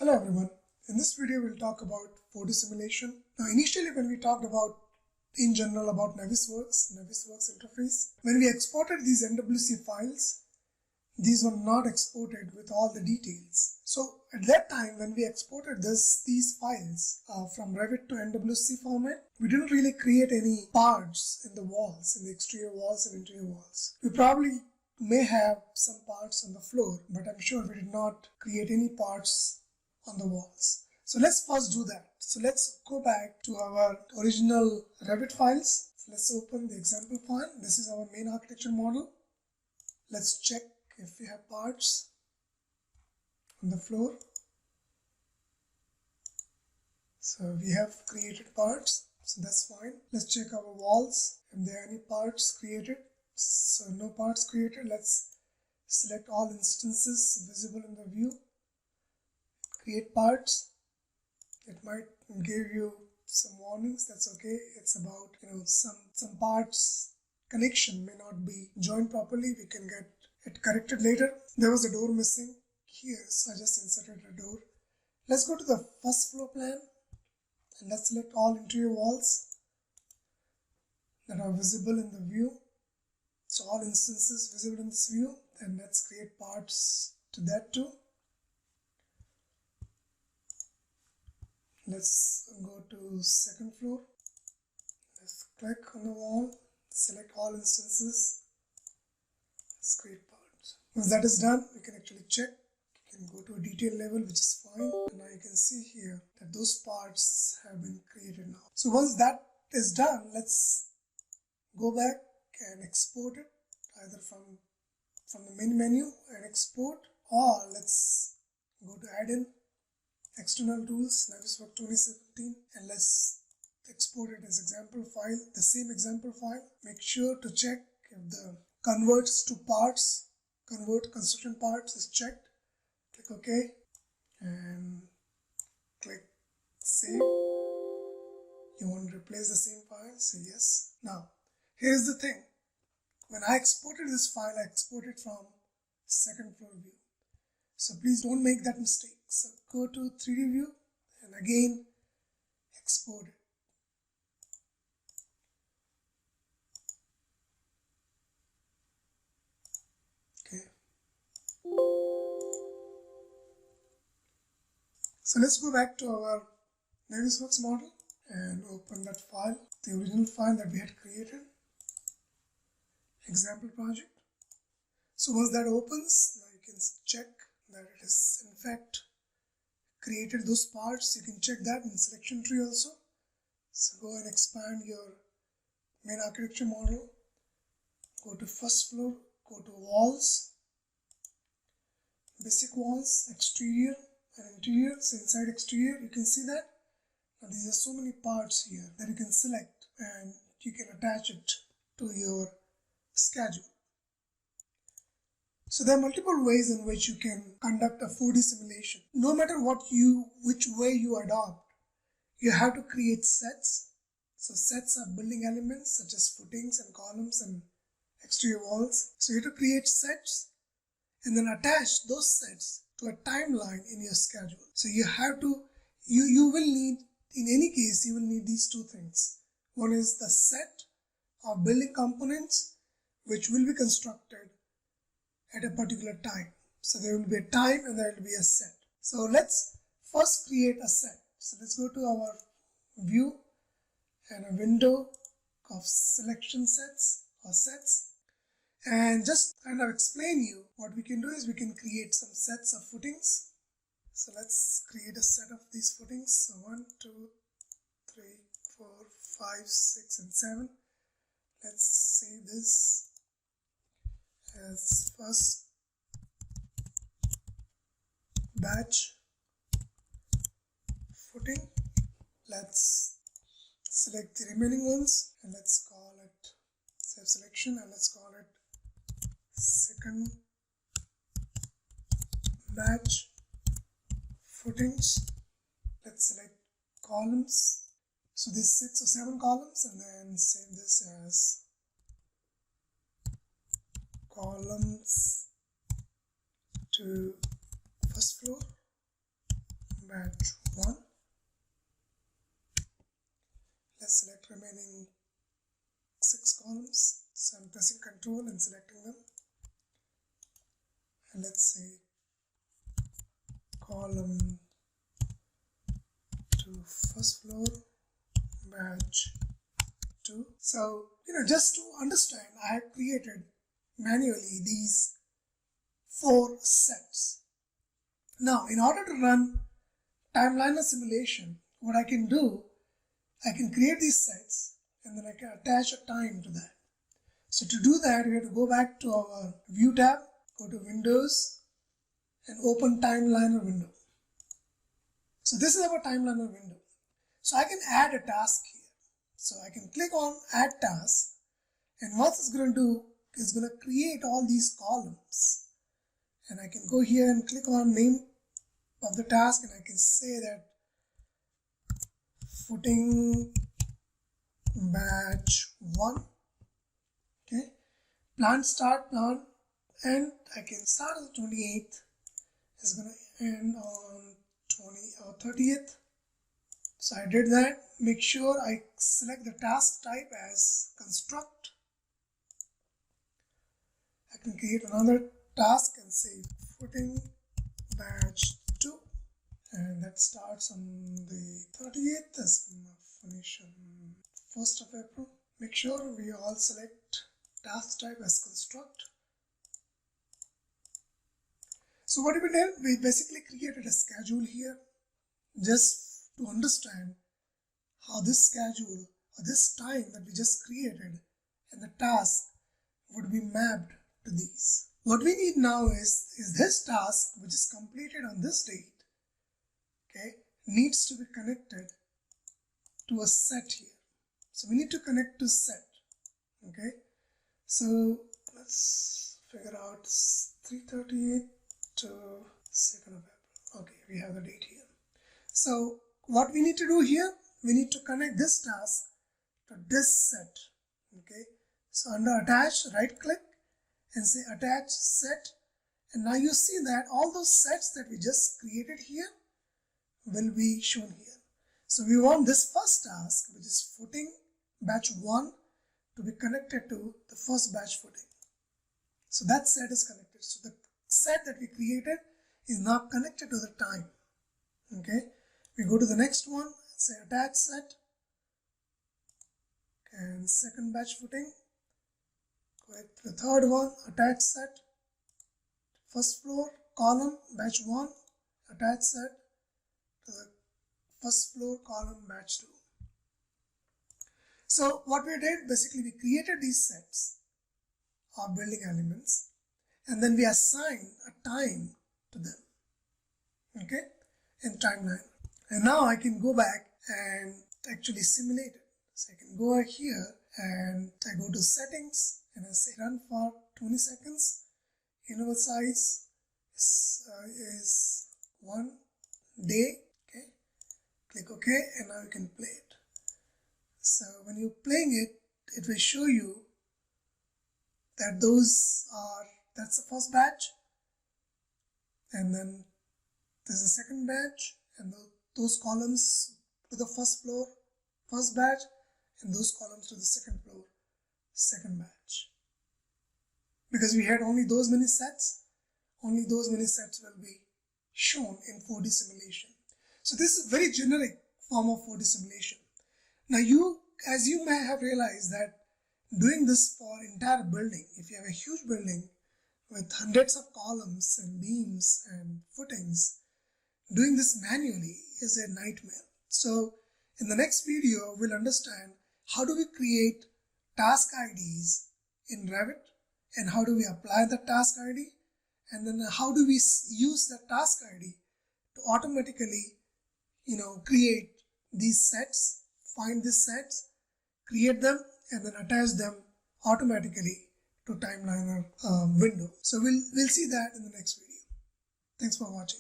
Hello everyone. In this video we'll talk about 4D simulation. Now initially when we talked about in general about Navisworks interface, when we exported these NWC files, these were not exported with all the details. So at that time when we exported these files from Revit to NWC format, we didn't really create any parts in the walls, in the exterior walls and interior walls. We probably may have some parts on the floor, but I'm sure we did not create any parts on the walls. So let's first do that. So let's go back to our original Revit files. So let's open the example file. This is our main architecture model. Let's check if we have parts on the floor. So we have created parts, so that's fine. Let's check our walls if there are any parts created. So no parts created. Let's select all instances visible in the view. Create parts. It might give you some warnings. That's okay. It's about, some parts connection may not be joined properly. We can get it corrected later. There was a door missing here, so I just inserted a door. Let's go to the first floor plan and let's select all interior walls that are visible in the view. So all instances visible in this view, and let's create parts to that too. Let's go to second floor. Let's click on the wall, select all instances. Let's create parts. Once that is done, we can actually check. You can go to a detail level, which is fine. And now you can see here that those parts have been created now. So once that is done, let's go back and export it either from the main menu and export, or let's go to add-in, external tools, Navisworks 2017, and let's export it as example file, the same example file. Make sure to check if the converts to parts, convert construction parts is checked. Click OK and click save. You want to replace the same file? Say yes. Now here's the thing. When I exported this file, I exported from second floor view. So please don't make that mistake. So go to 3D view and again export it. Okay. So let's go back to our Navisworks model and open that file, the original file that we had created, example project. So once that opens, now you can check that it is in fact created those parts. You can check that in selection tree also. So go and expand your main architecture model. Go to first floor, go to walls, basic walls, exterior and interior. So inside exterior, you can see that now these are so many parts here that you can select and you can attach it to your schedule. So there are multiple ways in which you can conduct a 4D simulation. No matter which way you adopt, you have to create sets. So sets are building elements such as footings and columns and exterior walls. So you have to create sets and then attach those sets to a timeline in your schedule. So you have to, you will need, in any case, you will need these two things. One is the set of building components which will be constructed at a particular time. So there will be a time and there will be a set. So let's first create a set. So let's go to our view and a window of selection sets or sets, and just kind of explain you what we can do is we can create some sets of footings. So let's create a set of these footings. So 1, 2, 3, 4, 5, 6 and 7. Let's save this as first batch footing. Let's select the remaining ones and let's call it save selection, and let's call it second batch footings. Let's select columns. So these 6 or 7 columns, and then save this as columns to first floor, batch 1. Let's select remaining 6 columns. So I'm pressing Ctrl and selecting them. And let's say column to first floor batch 2. So, just to understand, I have created manually these 4 sets. Now, in order to run timeliner simulation, what I can do, I can create these sets and then I can attach a time to that. So to do that, we have to go back to our View tab, go to Windows and open Timeliner window. So this is our Timeliner window. So I can add a task here. So I can click on Add Task, and what it's going to do is going to create all these columns. And I can go here and click on name of the task, and I can say that footing batch 1. Okay, plan start, plan end. I can start on the 28th. It's going to end on 30th. So I did that. Make sure I select the task type as construct. I can create another task and say footing batch 2, and that starts on the 30th. That's going to finish on 1st of April. Make sure we all select task type as construct. So what we did, we basically created a schedule here just to understand how this schedule or this time that we just created and the task would be mapped to these. What we need now is this task, which is completed on this date, okay, needs to be connected to a set here. So we need to connect to set. Okay, so let's figure out 3:38 to 2nd of April. Okay, we have the date here. So what we need to do here, we need to connect this task to this set. Okay, so under attach, right click and say attach set, and now you see that all those sets that we just created here will be shown here. So we want this first task, which is footing batch 1, to be connected to the first batch footing. So that set is connected. So the set that we created is now connected to the time. Okay, we go to the next one, say attach set, and second batch footing. Go to the third one, attach set, first floor column batch 1, attach set to the first floor column batch 2. So what we did, basically we created these sets of building elements and then we assign a time to them, okay, in timeline. And now I can go back and actually simulate it. So I can go here and I go to settings and I say run for 20 seconds. Interval size is 1 day. Okay, click OK, and now you can play it. So when you're playing it, it will show you that that's the first batch, and then there's a second batch, and those columns to the first floor, first batch, and those columns to the second floor, second batch. Because we had only those many sets, only those many sets will be shown in 4D simulation. So this is a very generic form of 4D simulation. Now as you may have realized that doing this for entire building, if you have a huge building with hundreds of columns and beams and footings, doing this manually is a nightmare. So in the next video, we'll understand how do we create task IDs in Revit and how do we apply the task ID, and then how do we use the task ID to automatically, create these sets, find these sets, create them, and then attach them automatically to timeliner window. So we'll see that in the next video. Thanks for watching.